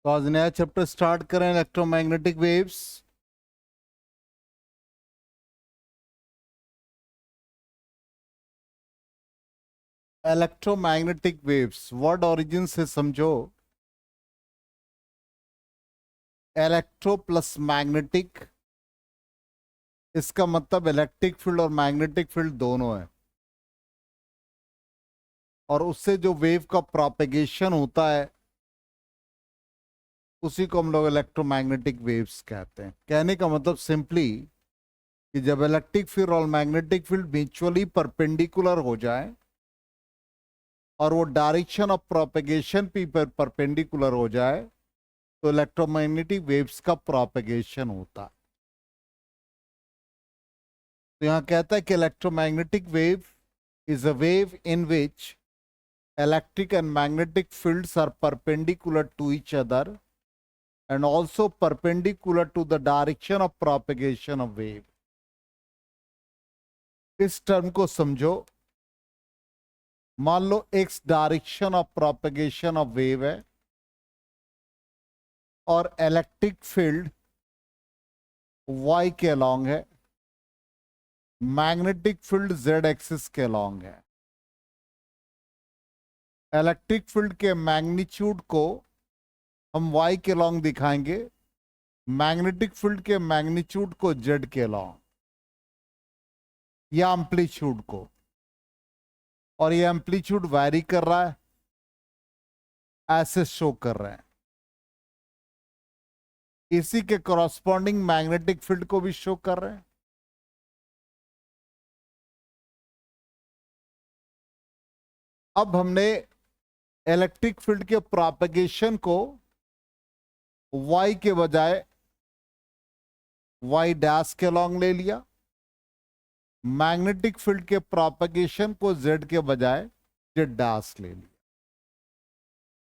तो आज नया चैप्टर स्टार्ट करें electromagnetic waves. Electromagnetic waves word origin से समझो। इलेक्ट्रो प्लस मैग्नेटिक, इसका मतलब इलेक्ट्रिक फील्ड और मैग्नेटिक फील्ड दोनों है। और उससे जो वेव का प्रोपेगेशन होता है उसी को हम लोग इलेक्ट्रोमैग्नेटिक वेव्स कहते हैं। कहने का मतलब सिंपली कि जब इलेक्ट्रिक फील्ड और मैग्नेटिक फील्ड म्यूचुअली परपेंडिकुलर हो जाए और वो डायरेक्शन ऑफ प्रोपेगेशन भी परपेंडिकुलर हो जाए तो इलेक्ट्रोमैग्नेटिक वेव्स का प्रोपेगेशन होता है। तो यहां कहता है कि electromagnetic wave is a wave in which electric and magnetic fields are perpendicular to each other and also perpendicular to the direction of propagation of wave। इस टर्म को समझो। मान लो x direction of propagation of wave है और electric field y के along है, magnetic field z axis के along है। इलेक्ट्रिक फील्ड के मैग्नीट्यूड को हम y के अलोंग दिखाएंगे, मैग्नेटिक फील्ड के मैग्नीट्यूड को z के अलोंग या एम्पलीट्यूड को। और ये एम्पलीट्यूड वैरी कर रहा है, ऐसे शो कर रहे हैं। इसी के कॉरस्पॉन्डिंग मैग्नेटिक फील्ड को भी शो कर रहे हैं। अब हमने इलेक्ट्रिक फील्ड के प्रोपेगेशन को y के बजाय y डैश के लॉन्ग ले लिया, मैग्नेटिक फील्ड के प्रोपेगेशन को z के बजाय z डैश ले लिया।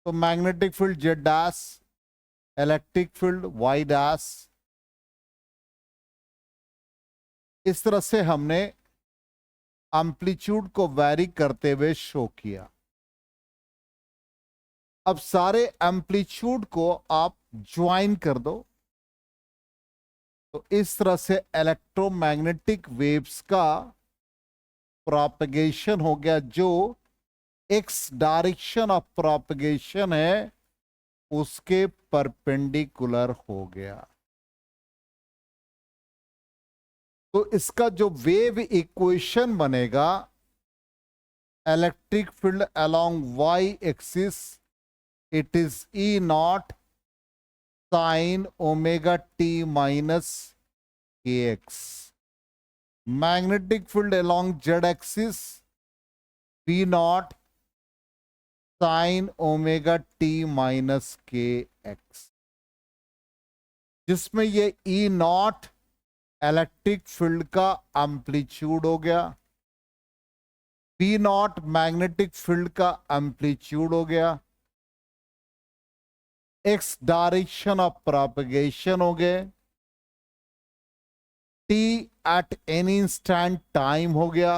तो magnetic field z dash, electric field y dash. इस तरह से हमने एम्पलीट्यूड को वैरी करते हुए शो किया। अब सारे एम्पलीट्यूड को आप ज्वाइन कर दो तो इस तरह से इलेक्ट्रोमैग्नेटिक वेव्स का प्रोपेगेशन हो गया। जो एक्स डायरेक्शन ऑफ प्रोपेगेशन है उसके परपेंडिकुलर हो गया। तो इसका जो वेव इक्वेशन बनेगा, electric field along Y axis, it is E naught sine omega T minus K X. Magnetic field along Z axis, B naught sine omega T minus K X, जिसमें ये E naught electric field का amplitude हो गया, B naught magnetic field का amplitude हो गया, X direction of propagation हो गए, T at any instant time हो गया,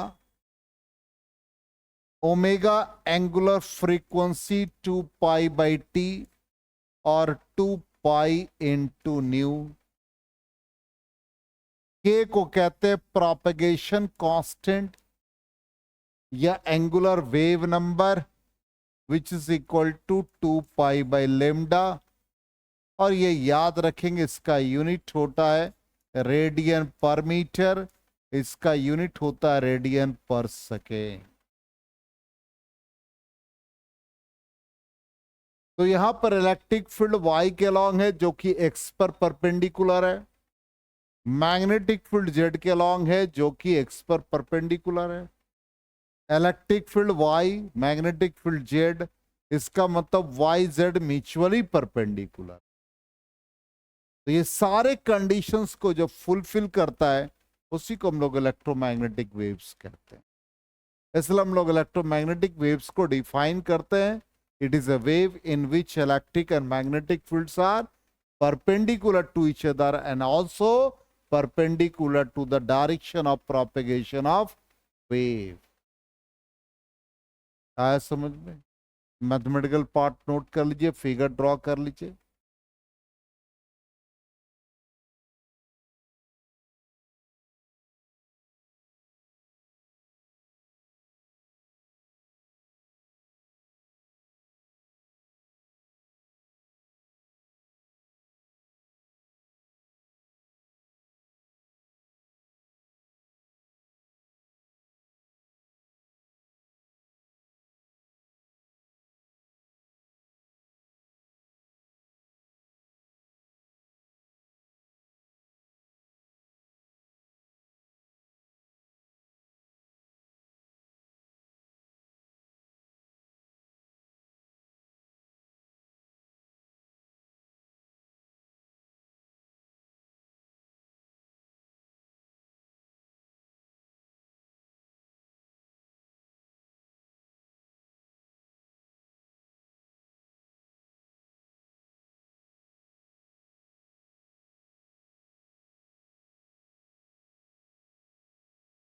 omega angular frequency 2 pi by T और 2 पाई इंटू न्यू। के को कहते हैं प्रोपेगेशन कांस्टेंट या angular wave number which is equal to 2 pi by lambda. और ये याद रखेंगे, इसका यूनिट होता है रेडियन पर मीटर, इसका यूनिट होता है रेडियन पर सेकेंड। तो यहां पर इलेक्ट्रिक फील्ड y के अलोंग है जो कि x पर परपेंडिकुलर है, मैग्नेटिक फील्ड z के अलोंग है जो कि x पर परपेंडिकुलर है। Electric field y, magnetic field z, इसका मतलब y z म्यूचुअली परपेंडिकुलर। तो ये सारे कंडीशंस को जब फुलफिल करता है उसी को हम लोग इलेक्ट्रोमैग्नेटिक वेव्स कहते हैं। इसलिए हम लोग इलेक्ट्रोमैग्नेटिक वेव्स को डिफाइन करते हैं। It is a wave in which electric and magnetic fields are perpendicular to each other and also perpendicular to the direction of propagation of wave। आया समझ में? मैथमेटिकल पार्ट नोट कर लीजिए, figure draw कर लीजिए।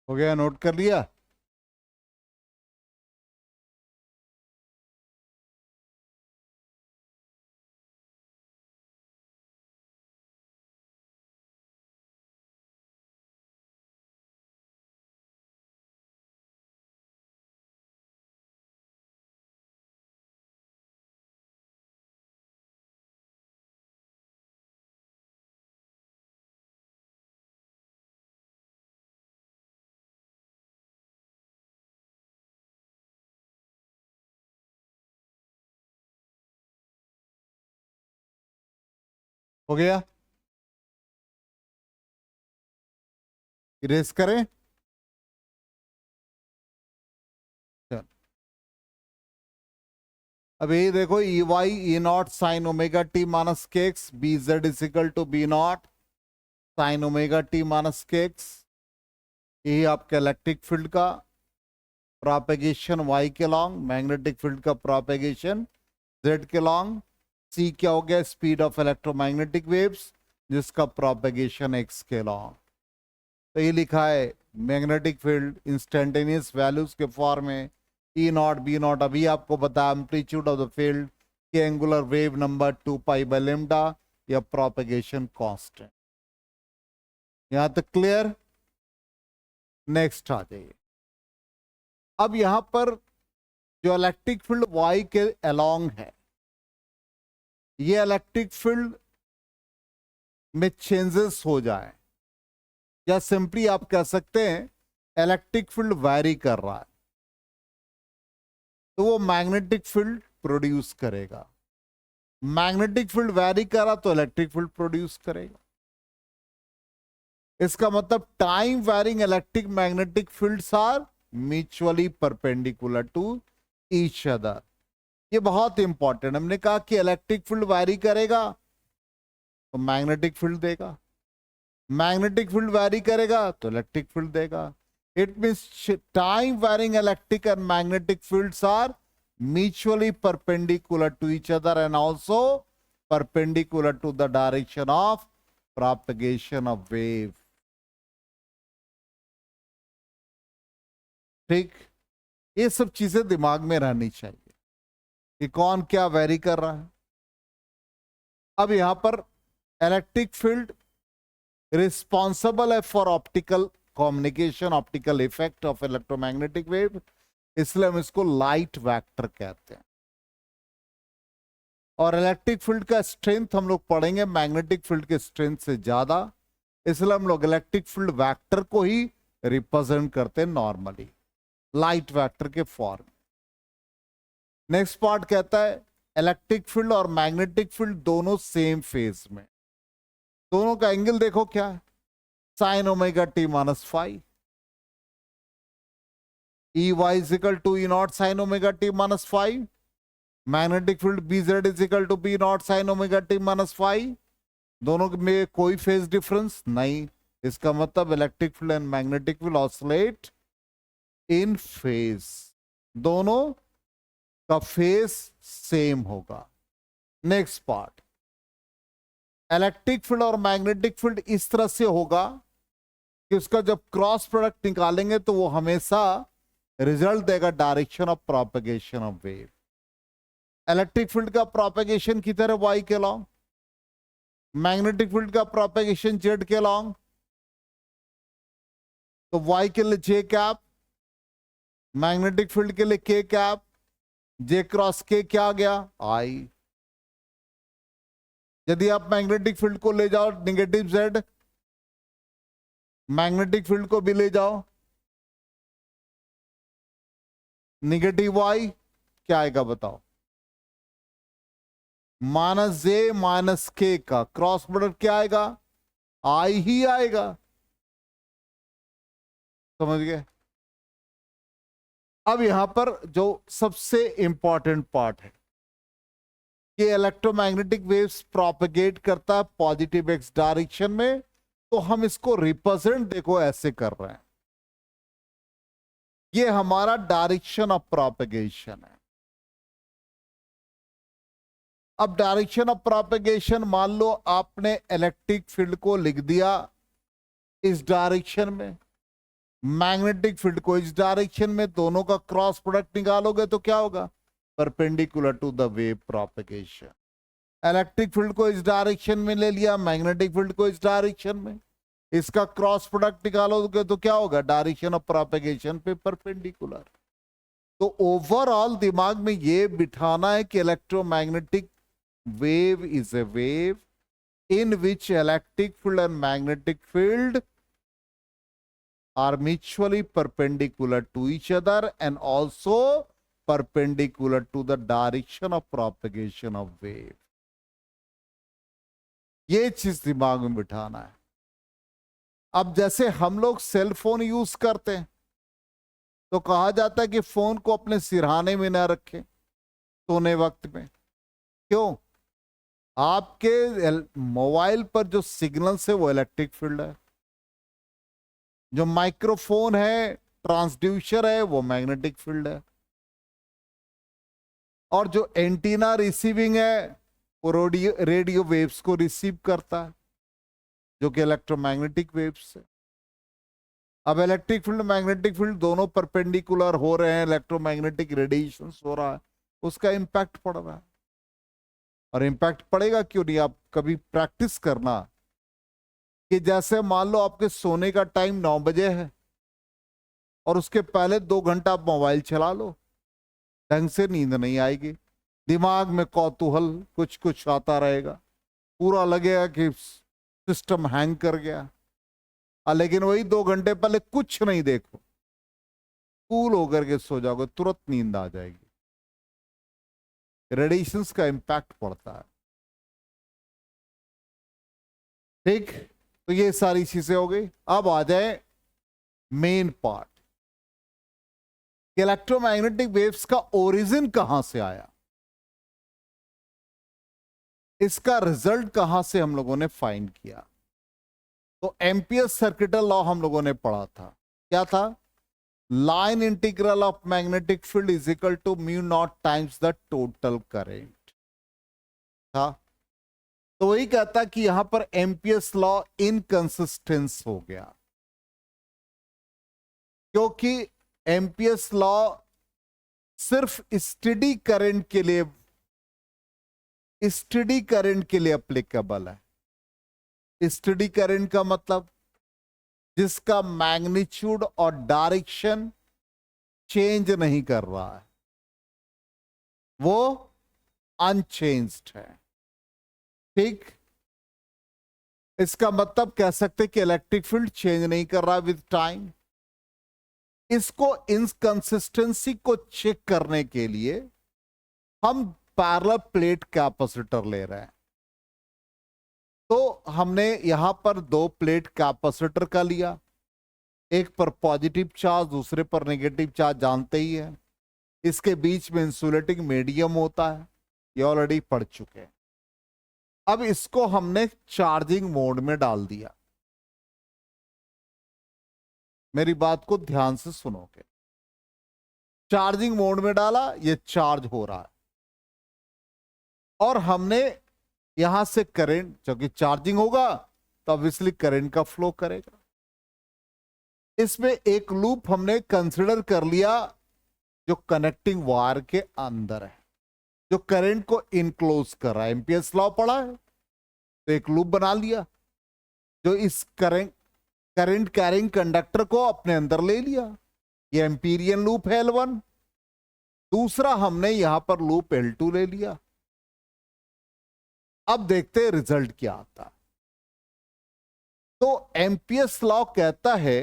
हो गया, नोट कर लिया? हो गया, इरेज करें? चल, अब ये देखो, E Y E naught sine omega T minus K X, B Z is equal to B naught sine omega T minus K X. यही आपका इलेक्ट्रिक फील्ड का प्रोपेगेशन वाई के लॉन्ग, मैग्नेटिक फील्ड का प्रोपेगेशन जेड के long. C क्या हो गया? Speed of electromagnetic waves, जिसका प्रोपेगेशन एक्स के लॉन्ग। तो ये लिखा है मैग्नेटिक फील्ड इंस्टेंटेनियस वैल्यूज के फॉर्म में, ई नॉट बी नॉट। अभी आपको बताया एम्पलीट्यूड ऑफ द फील्ड के angular wave number 2 pi by lambda या प्रोपेगेशन कांस्टेंट। यहां तक क्लियर? नेक्स्ट आ जाइए। अब यहां पर जो इलेक्ट्रिक फील्ड वाई के अलोंग है, ये इलेक्ट्रिक फील्ड में चेंजेस हो जाए, या सिंपली आप कह सकते हैं इलेक्ट्रिक फील्ड वैरी कर रहा है, तो वो मैग्नेटिक फील्ड प्रोड्यूस करेगा। मैग्नेटिक फील्ड वैरी कर रहा तो इलेक्ट्रिक फील्ड प्रोड्यूस करेगा। इसका मतलब time varying electric magnetic fields are mutually perpendicular to each other. ये बहुत इंपॉर्टेंट। हमने कहा कि इलेक्ट्रिक फील्ड वैरी करेगा तो मैग्नेटिक फील्ड देगा, मैग्नेटिक फील्ड वैरी करेगा तो इलेक्ट्रिक फील्ड देगा। It means time varying electric and magnetic fields are mutually perpendicular to each other and also perpendicular to the direction of propagation of wave. ठीक, ये सब चीजें दिमाग में रहनी चाहिए कि कौन क्या वेरी कर रहा है। अब यहां पर इलेक्ट्रिक फील्ड रिस्पॉन्सिबल है for optical communication, optical effect of electromagnetic wave, इसलिए हम इसको लाइट वेक्टर कहते हैं। और इलेक्ट्रिक फील्ड का स्ट्रेंथ हम लोग पढ़ेंगे मैग्नेटिक फील्ड के स्ट्रेंथ से ज्यादा, इसलिए हम लोग इलेक्ट्रिक फील्ड वेक्टर को ही रिप्रेजेंट करते हैं नॉर्मली लाइट वेक्टर के फॉर्म। नेक्स्ट पार्ट कहता है इलेक्ट्रिक फील्ड और मैग्नेटिक फील्ड दोनों सेम फेज में, दोनों का एंगल देखो क्या है, sine omega T minus five. E Y is equal to E naught sine omega T minus five, magnetic field B Z is equal to B naught sine omega T minus five. दोनों में कोई phase difference नहीं, इसका मतलब electric field and magnetic field oscillate in phase, दोनों का phase same होगा। Next part, electric field और मैग्नेटिक फील्ड इस तरह से होगा कि उसका जब क्रॉस प्रोडक्ट निकालेंगे तो वो हमेशा रिजल्ट देगा direction of propagation of wave. Electric field का प्रोपेगेशन किधर है? वाई के लॉन्ग। मैग्नेटिक फील्ड का प्रोपेगेशन जेड के लॉन्ग। तो वाई के लिए जे कैप, मैग्नेटिक फील्ड के लिए के कैप, जे क्रॉस के क्या आ गया? आई। यदि आप मैग्नेटिक फील्ड को ले जाओ निगेटिव जेड, मैग्नेटिक फील्ड को भी ले जाओ निगेटिव वाई, क्या आएगा बताओ? माइनस जे माइनस के का क्रॉस प्रोडक्ट क्या आएगा? आई ही आएगा। समझ गए? अब यहां पर जो सबसे इंपॉर्टेंट पार्ट है कि इलेक्ट्रोमैग्नेटिक वेव्स प्रोपेगेट करता है पॉजिटिव एक्स डायरेक्शन में, तो हम इसको रिप्रेजेंट देखो ऐसे कर रहे हैं, ये हमारा डायरेक्शन ऑफ प्रोपेगेशन है। अब डायरेक्शन ऑफ प्रोपेगेशन, मान लो आपने इलेक्ट्रिक फील्ड को लिख दिया इस डायरेक्शन में, मैग्नेटिक फील्ड को इस डायरेक्शन में, दोनों का क्रॉस प्रोडक्ट निकालोगे तो क्या होगा? Perpendicular to the wave propagation. Electric field को इस डायरेक्शन में ले लिया, मैग्नेटिक फील्ड को इस डायरेक्शन में, इसका क्रॉस प्रोडक्ट निकालोगे तो क्या होगा? डायरेक्शन ऑफ प्रोपगेशन पे परपेंडिकुलर। तो ओवरऑल दिमाग में ये बिठाना है कि electromagnetic wave is a wave in which electric field and magnetic field are mutually perpendicular to each other and also perpendicular to the direction of propagation of wave. ये चीज दिमाग में बिठाना है। अब जैसे हम लोग सेल फोन यूज करते हैं तो कहा जाता है कि फोन को अपने सिरहाने में ना रखें सोने वक्त में। क्यों? आपके मोबाइल पर जो सिग्नल्स है वो इलेक्ट्रिक फील्ड है, जो माइक्रोफोन है, ट्रांसड्यूसर है, वो मैग्नेटिक फील्ड है, और जो एंटीना रिसीविंग है वो रेडियो वेव्स को रिसीव करता है जो कि इलेक्ट्रोमैग्नेटिक वेव्स है। अब इलेक्ट्रिक फील्ड मैग्नेटिक फील्ड दोनों परपेंडिकुलर हो रहे हैं, इलेक्ट्रोमैग्नेटिक रेडिएशन हो रहा है, उसका इंपैक्ट पड़ रहा है। और इंपैक्ट पड़ेगा क्यों नहीं? आप कभी प्रैक्टिस करना कि जैसे मान लो आपके सोने का टाइम 9 बजे है और उसके पहले 2 घंटा आप मोबाइल चला लो, ढंग से नींद नहीं आएगी, दिमाग में कौतूहल कुछ कुछ आता रहेगा, पूरा लगेगा कि सिस्टम हैंग कर गया। लेकिन वही 2 घंटे पहले कुछ नहीं देखो, कूल होकर के सो जाओगे, तुरंत नींद आ जाएगी। रेडिएशंस का इंपैक्ट पड़ता है। ठीक, तो ये सारी चीजें हो गई। अब आ जाए मेन पार्ट, इलेक्ट्रोमैग्नेटिक वेव्स का ओरिजिन कहां से आया, इसका रिजल्ट कहां से हम लोगों ने फाइंड किया। तो एम्पियर्स सर्किटल लॉ हम लोगों ने पढ़ा था। क्या था? Line integral of magnetic field is equal to mu naught times the total current था। तो वही कहता कि यहां पर एम्पियर्स लॉ इनकंसिस्टेंस हो गया, क्योंकि एम्पियर्स लॉ सिर्फ स्टेडी करंट के लिए एप्लीकेबल है। स्टेडी करंट का मतलब जिसका मैग्नीट्यूड और डायरेक्शन चेंज नहीं कर रहा है, वो अनचेंज्ड है। ठीक, इसका मतलब कह सकते कि इलेक्ट्रिक फील्ड चेंज नहीं कर रहा विद टाइम। इसको इनकंसिस्टेंसी को चेक करने के लिए हम पैरेलल प्लेट कैपेसिटर ले रहे हैं। तो हमने यहां पर 2 प्लेट कैपेसिटर का लिया, एक पर पॉजिटिव चार्ज, दूसरे पर नेगेटिव चार्ज, जानते ही है। इसके बीच में इंसुलेटिंग मीडियम होता है, ये ऑलरेडी पढ़ चुके हैं। अब इसको हमने चार्जिंग मोड में डाल दिया। मेरी बात को ध्यान से सुनोगे। चार्जिंग मोड में डाला, ये चार्ज हो रहा है, और हमने यहां से करंट, क्योंकि चार्जिंग होगा तो ऑब्वियसली करंट का फ्लो करेगा। इसमें एक लूप हमने कंसीडर कर लिया जो कनेक्टिंग वायर के अंदर है, जो करंट को इनक्लोज कर रहा है। एम्पियर्स लॉ पढ़ा है, तो एक लूप बना लिया जो इस करंट कैरिंग कंडक्टर को अपने अंदर ले लिया। ये एम्पीरियन लूप है L1। दूसरा हमने यहां पर लूप L2 ले लिया। अब देखते हैं रिजल्ट क्या आता। तो एम्पियर्स लॉ कहता है,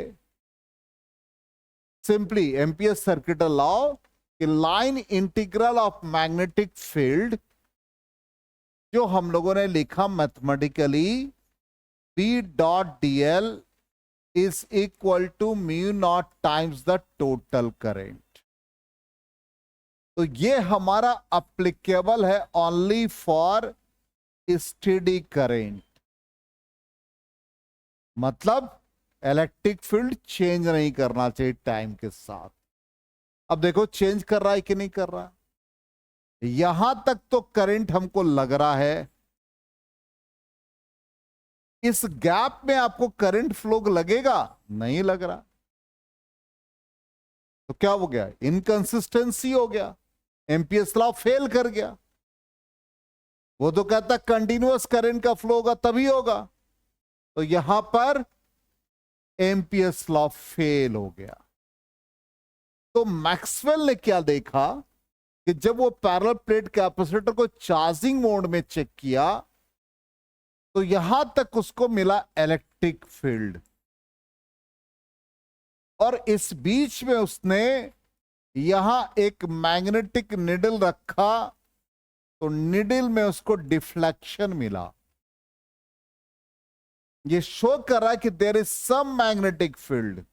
सिंपली एम्पियर्स सर्किटल लॉ, कि line integral of magnetic field, जो हम लोगों ने लिखा mathematically, B.dl is equal to mu naught times the total current. तो ये हमारा अप्लीकेबल है ओनली फॉर स्टेडी करंट, मतलब इलेक्ट्रिक फील्ड चेंज नहीं करना चाहिए टाइम के साथ। अब देखो चेंज कर रहा है कि नहीं कर रहा। यहां तक तो करंट हमको लग रहा है, इस गैप में आपको करंट फ्लो लगेगा? नहीं लग रहा। तो क्या हो गया, इनकंसिस्टेंसी हो गया, एम्पियर्स लॉ फेल कर गया। वो तो कहता कंटिन्यूअस करंट का फ्लो होगा तभी होगा, तो यहां पर एम्पियर्स लॉ फेल हो गया। तो मैक्सवेल ने क्या देखा कि जब वो पैरेलल प्लेट कैपेसिटर को चार्जिंग मोड में चेक किया तो यहां तक उसको मिला इलेक्ट्रिक फील्ड, और इस बीच में उसने यहां एक मैग्नेटिक निडल रखा, तो निडल में उसको डिफ्लेक्शन मिला। ये शो कर रहा है कि there is some magnetic field.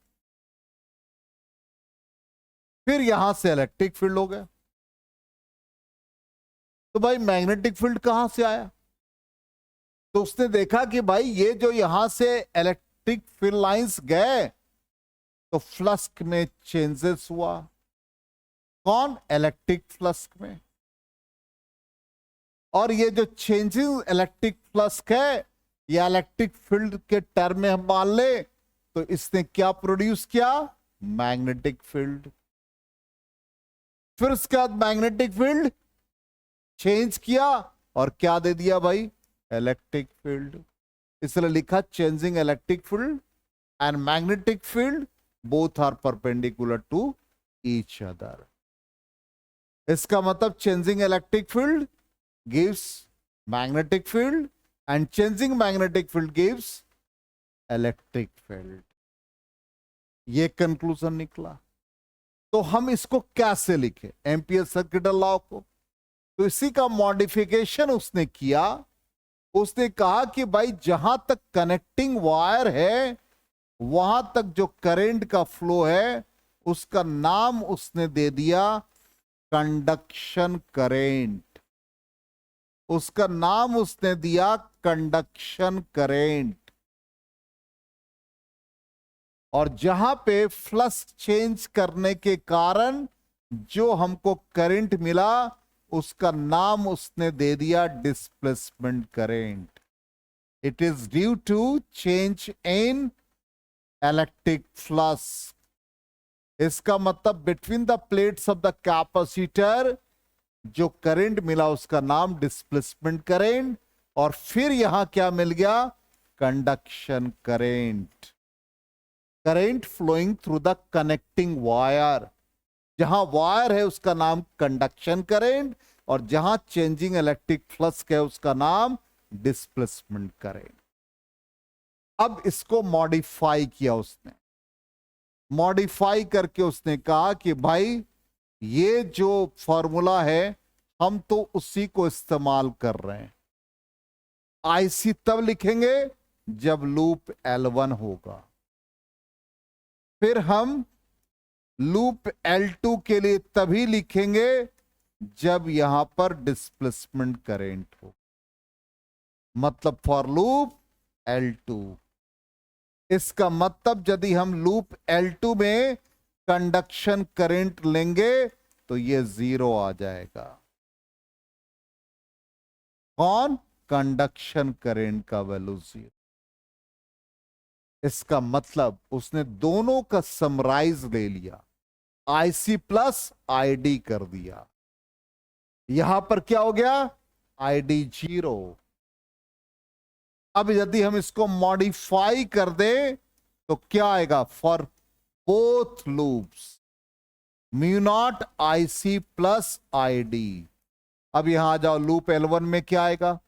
फिर यहां से इलेक्ट्रिक फील्ड हो गया। तो भाई मैग्नेटिक फील्ड कहां से आया? तो उसने देखा कि भाई ये जो यहां से इलेक्ट्रिक फील्ड लाइंस गए तो फ्लक्स में चेंजेस हुआ। कौन? इलेक्ट्रिक फ्लक्स में। और ये जो चेंजिंग इलेक्ट्रिक फ्लक्स है या इलेक्ट्रिक फील्ड के टर्म में हम मान ले तो इसने क्या प्रोड्यूस किया? Magnetic field. फिर उसके बाद मैग्नेटिक फील्ड चेंज किया और क्या दे दिया भाई? Electric field. इसलिए लिखा changing electric field and magnetic field both are perpendicular to each other. इसका मतलब changing electric field gives magnetic field and changing magnetic field gives electric field। ये कंक्लूजन निकला। तो हम इसको कैसे लिखे एम्पियर सर्किट लॉ को? तो इसी का मॉडिफिकेशन उसने किया। उसने कहा कि भाई जहां तक कनेक्टिंग वायर है वहां तक जो करंट का फ्लो है उसका नाम उसने दे दिया कंडक्शन करेंट। उसका नाम उसने दिया कंडक्शन करेंट। और जहां पे फ्लक्स चेंज करने के कारण जो हमको करंट मिला उसका नाम उसने दे दिया displacement current. It is due to change in electric flux. इसका मतलब between the plates of the capacitor जो करंट मिला उसका नाम डिस्प्लेसमेंट करंट, और फिर यहां क्या मिल गया? Conduction current. Current flowing through the connecting wire. जहां वायर है उसका नाम कंडक्शन करंट, और जहां चेंजिंग इलेक्ट्रिक फ्लक्स है उसका नाम डिस्प्लेसमेंट करंट। अब इसको मॉडिफाई किया उसने। मॉडिफाई करके उसने कहा कि भाई ये जो फॉर्मूला है हम तो उसी को इस्तेमाल कर रहे हैं। आईसी तब लिखेंगे जब लूप L1 होगा, फिर हम लूप L2 के लिए तभी लिखेंगे जब यहां पर डिस्प्लेसमेंट करंट हो, मतलब फॉर लूप L2। इसका मतलब यदि हम लूप L2 में कंडक्शन करंट लेंगे तो ये 0 आ जाएगा। कौन? कंडक्शन करंट का वैल्यू 0। इसका मतलब उसने दोनों का समराइज ले लिया, आईसी प्लस आईडी कर दिया। यहां पर क्या हो गया? आईडी 0। अब यदि हम इसको मॉडिफाई कर दें तो क्या आएगा? For both loops mu naught IC plus ID. अब यहां आ जाओ, लूप L1 में क्या आएगा?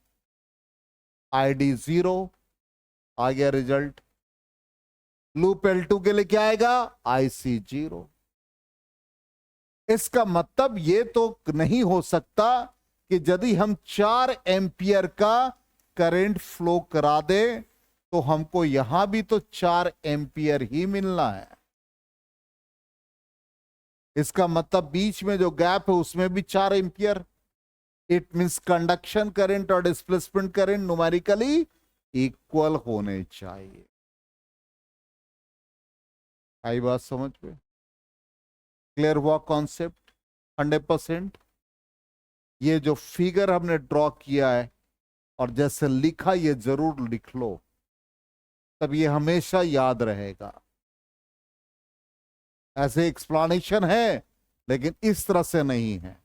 आईडी 0 आ गया रिजल्ट। लूप L2 के लिए क्या आएगा? आईसी 0। इसका मतलब ये तो नहीं हो सकता कि यदि हम 4 एम्पियर का करंट फ्लो करा दे तो हमको यहां भी तो 4 एम्पियर ही मिलना है। इसका मतलब बीच में जो गैप है उसमें भी 4 ampere. It means conduction current और डिस्प्लेसमेंट करंट न्यूमेरिकली इक्वल होने चाहिए। आई बात समझ में? क्लियर हुआ कॉन्सेप्ट? 100%। ये जो फिगर हमने ड्रॉ किया है और जैसे लिखा ये जरूर लिख लो, तब ये हमेशा याद रहेगा। ऐसे एक्सप्लेनेशन है लेकिन इस तरह से नहीं है।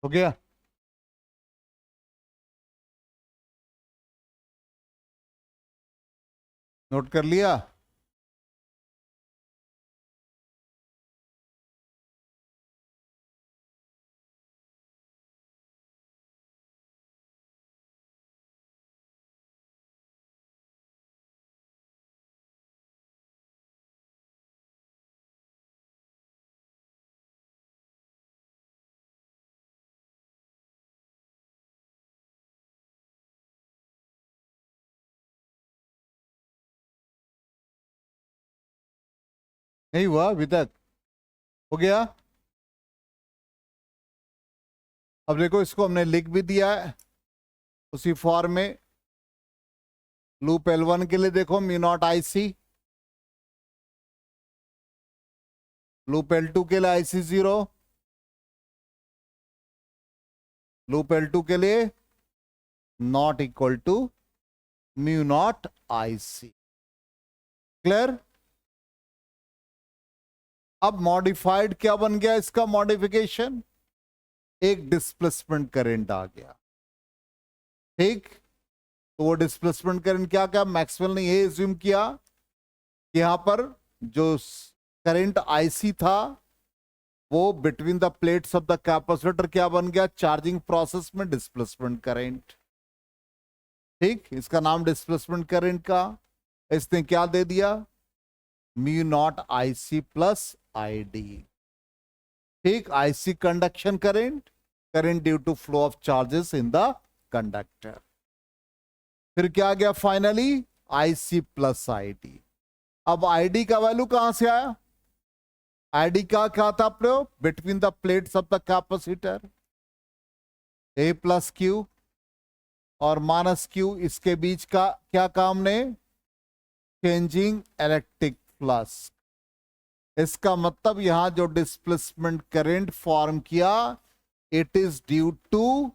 हो गया? नोट कर लिया? नहीं हुआ अभी तक? हो गया? अब देखो, इसको हमने लिख भी दिया है उसी फॉर्म में। लूप L1 के लिए देखो mu naught IC, loop L2 के लिए IC0, लूप L2 के लिए not equal to mu naught IC। Clear? अब मॉडिफाइड क्या बन गया इसका मॉडिफिकेशन? एक डिस्प्लेसमेंट करंट आ गया। ठीक, तो वो डिस्प्लेसमेंट करंट क्या क्या मैक्सवेल ने ये एज्यूम किया कि यहां पर जो करंट IC था वो between the plates of the capacitor क्या बन गया? चार्जिंग प्रोसेस में डिस्प्लेसमेंट करंट। ठीक, इसका नाम डिस्प्लेसमेंट करंट का इसने क्या दे दिया? Mu naught IC plus ID। ठीक, IC conduction current, current due to flow of charges in the conductor. फिर क्या गया फाइनली? IC plus ID। अब ID का वैल्यू कहां से आया? ID का क्या था प्रयोग? Between the plates of the capacitor, A plus Q और माइनस Q, इसके बीच का क्या काम ने? Changing electric flux. इसका मतलब यहां जो डिस्प्लेसमेंट करंट फॉर्म किया, it is due to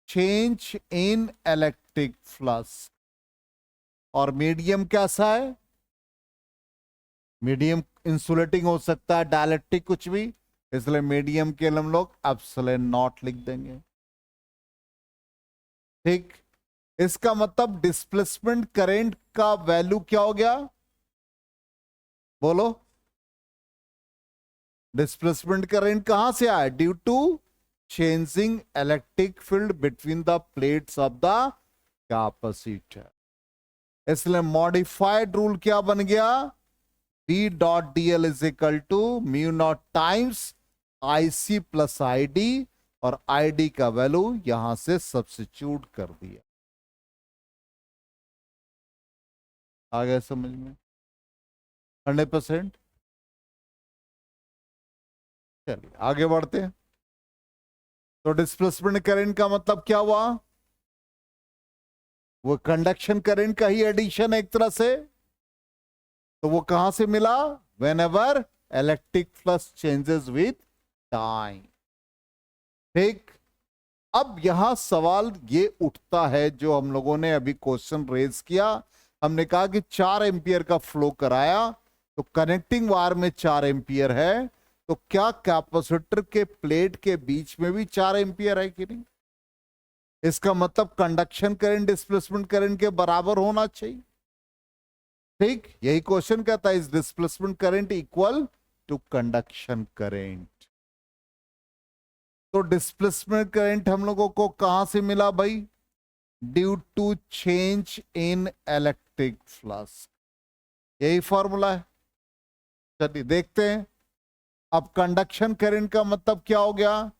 change in electric flux. और मीडियम कैसा है? मीडियम इंसुलेटिंग हो सकता है, डाइलेक्ट्रिक, कुछ भी, इसलिए मीडियम के लिए हम लोग एप्सिलॉन नॉट लिख देंगे। ठीक, इसका मतलब डिस्प्लेसमेंट करंट का वैल्यू क्या हो गया? बोलो। डिस्प्लेसमेंट करंट कहां से आया? Due to changing electric field between the plates of the capacitor. इसलिए मॉडिफाइड रूल क्या बन गया? B dot DL is equal to mu naught times IC plus ID, और ID का वैल्यू यहां से सब्स्टिट्यूट कर दिया। आ गया समझ में? 100%। चलिए आगे बढ़ते हैं। तो डिस्प्लेसमेंट करंट का मतलब क्या हुआ? वो कंडक्शन करंट का ही एडिशन है एक तरह से। तो वो कहां से मिला? When ever electric flux changes with time. ठीक। अब यहां सवाल ये उठता है जो हम लोगों ने अभी क्वेश्चन रेज किया। हमने कहा कि 4 एम्पियर का फ्लो कराया, तो कनेक्टिंग वायर में 4 एम्पियर है, तो क्या कैपेसिटर के प्लेट के बीच में भी 4 एम्पियर है कि नहीं? इसका मतलब कंडक्शन करंट डिस्प्लेसमेंट करंट के बराबर होना चाहिए। ठीक, यही क्वेश्चन कहता है, is displacement current equal to conduction current. तो डिस्प्लेसमेंट करंट हम लोगों को कहां से मिला भाई? Due to change in electric flux, यही फॉर्मूला है। चलिए देखते हैं। अब कंडक्शन करंट का मतलब क्या हो गया?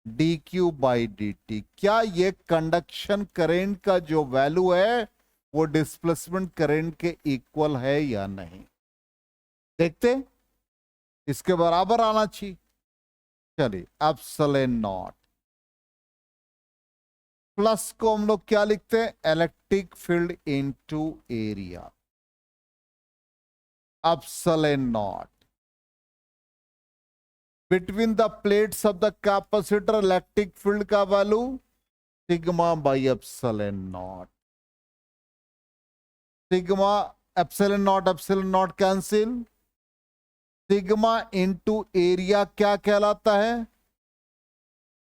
D Q by D T. क्या ये कंडक्शन करंट का जो वैल्यू है वो डिस्प्लेसमेंट करंट के इक्वल है या नहीं? देखते हैं। इसके बराबर आना चाहिए। चलिए एप्सिलॉन नॉट, प्लस को हम लोग क्या लिखते हैं? Electric field into area. Epsilon naught between the plates of the capacitor electric field का value sigma by epsilon naught. Sigma epsilon naught cancel. Sigma into area क्या कहलाता है?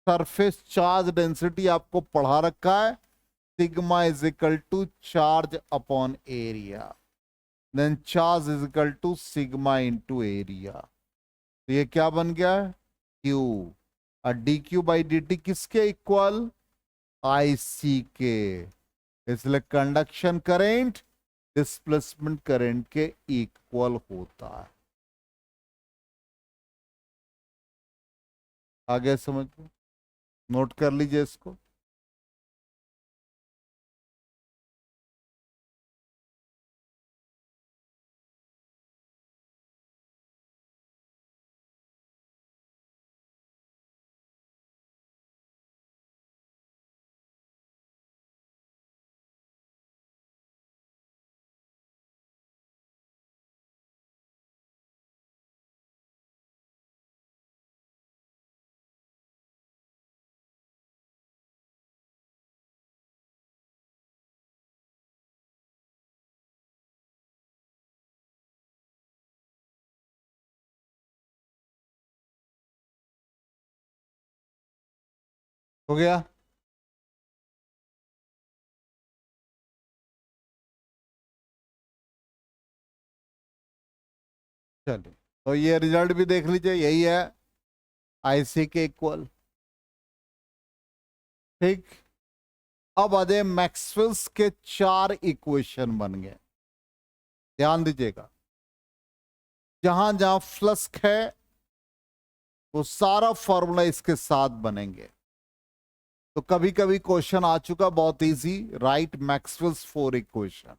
सरफेस चार्ज डेंसिटी आपको पढ़ा रखा है। Sigma is equal to charge upon area, then charge is equal to sigma into area. तो ये क्या बन गया? क्यू। और D Q by D T किसके इक्वल? आई सी के। इसलिए कंडक्शन करेंट डिस्प्लेसमेंट करंट के इक्वल होता है। आगे समझ लो, नोट कर लीजिए इसको। हो गया? चलिए, तो ये रिजल्ट भी देख लीजिए, यही है आईसी के इक्वल। ठीक। अब आ जाए, मैक्सवेल्स के 4 इक्वेशन बन गए। ध्यान दीजिएगा, जहां जहां फ्लक्स है वो सारा फॉर्मूला इसके साथ बनेंगे। तो कभी कभी क्वेश्चन आ चुका बहुत इजी, राइट मैक्सवेल्स 4 इक्वेशन।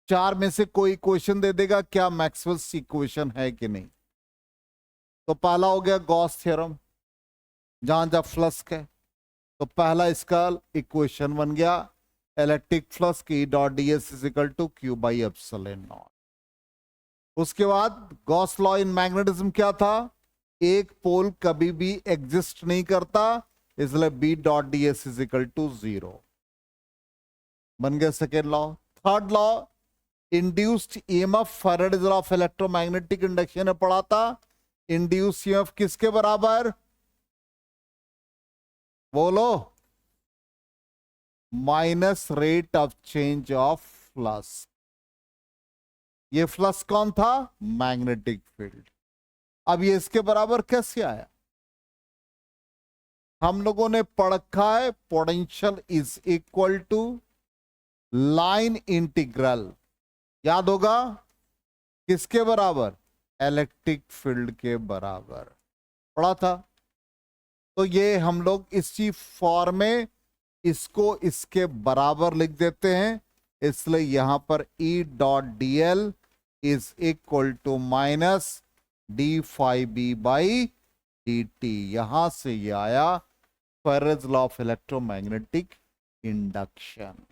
4 में से कोई इक्वेशन दे देगा, क्या मैक्सवेल्स इक्वेशन है कि नहीं। तो पहला हो गया गॉस थ्योरम, जहां जहां फ्लक्स है। तो पहला इसका इक्वेशन बन गया इलेक्ट्रिक फ्लक्स की dot D S is equal to Q by epsilon naught. उसके बाद गॉस लॉ इन मैग्नेटिज्म क्या था? एक पोल कभी भी एग्जिस्ट नहीं करता, इसलिए B dot D S is equal to 0 बन गया second law. Third law, induced EMF, Faraday's law of electromagnetic induction ने पढ़ा था। इंड्यूस्ड ईएमएफ किसके बराबर? बोलो। Minus rate of change of flux. ये फ्लक्स कौन था? Magnetic field. अब ये इसके बराबर कैसे आया? हम लोगों ने पढ़ा है potential is equal to line integral, याद होगा किसके बराबर? इलेक्ट्रिक फील्ड के बराबर पढ़ा था। तो ये हम लोग इसी फॉर्म में इसको इसके बराबर लिख देते हैं। इसलिए यहां पर E dot D L is equal to minus D phi B by D T. यहां से ये आया Faraday's law of electromagnetic induction.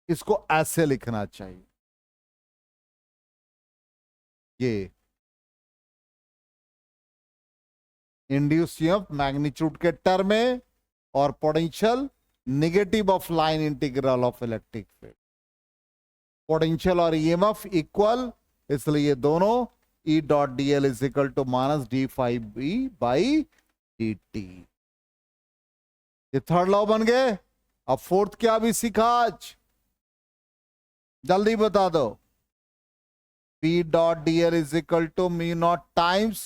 इसको ऐसे लिखना चाहिए, ये इंड्यूस ईएमएफ मैग्नीट्यूड के टर्म में और potential negative of line integral of electric field. Potential और ईएमएफ इक्वल, इसलिए ये दोनों E dot D L is equal to minus D phi B by D T. ये थर्ड लॉ बन गए। अब फोर्थ क्या भी सीखा आज, जल्दी बता दो। P dot D L is equal to mu naught times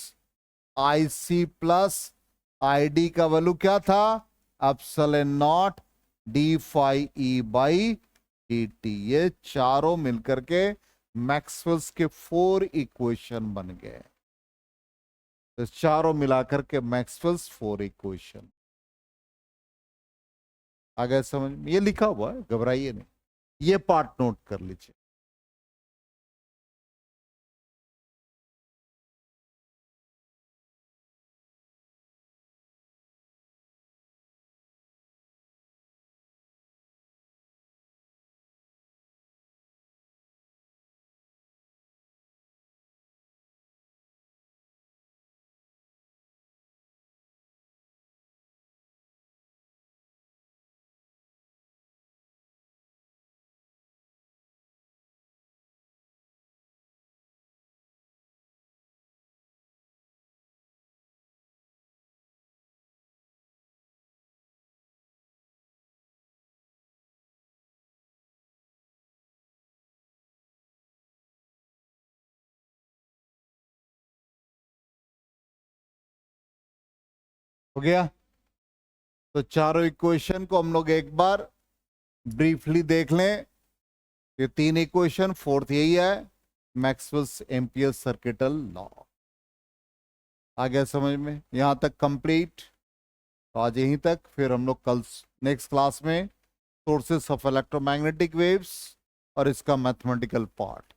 I C plus I D का वैल्यू क्या था, epsilon naught D phi E by D T. ये चारों मिलकर के मैक्सवेल्स के 4 इक्वेशन बन गए। तो चारों मिलाकर के मैक्सवेल्स 4 इक्वेशन आ गए समझ में। ये लिखा हुआ है, घबराइए नहीं, ये पार्ट नोट कर लीजिए। हो गया। तो चारों इक्वेशन को हम लोग एक बार ब्रीफली देख लें। ये 3 इक्वेशन, फोर्थ यही है, मैक्सवेल्स एम्पियर सर्किटल लॉ। आ गया समझ में, यहां तक कंप्लीट। तो आज यहीं तक, फिर हम लोग कल नेक्स्ट क्लास में सोर्सेस ऑफ इलेक्ट्रोमैग्नेटिक वेव्स और इसका मैथमेटिकल पार्ट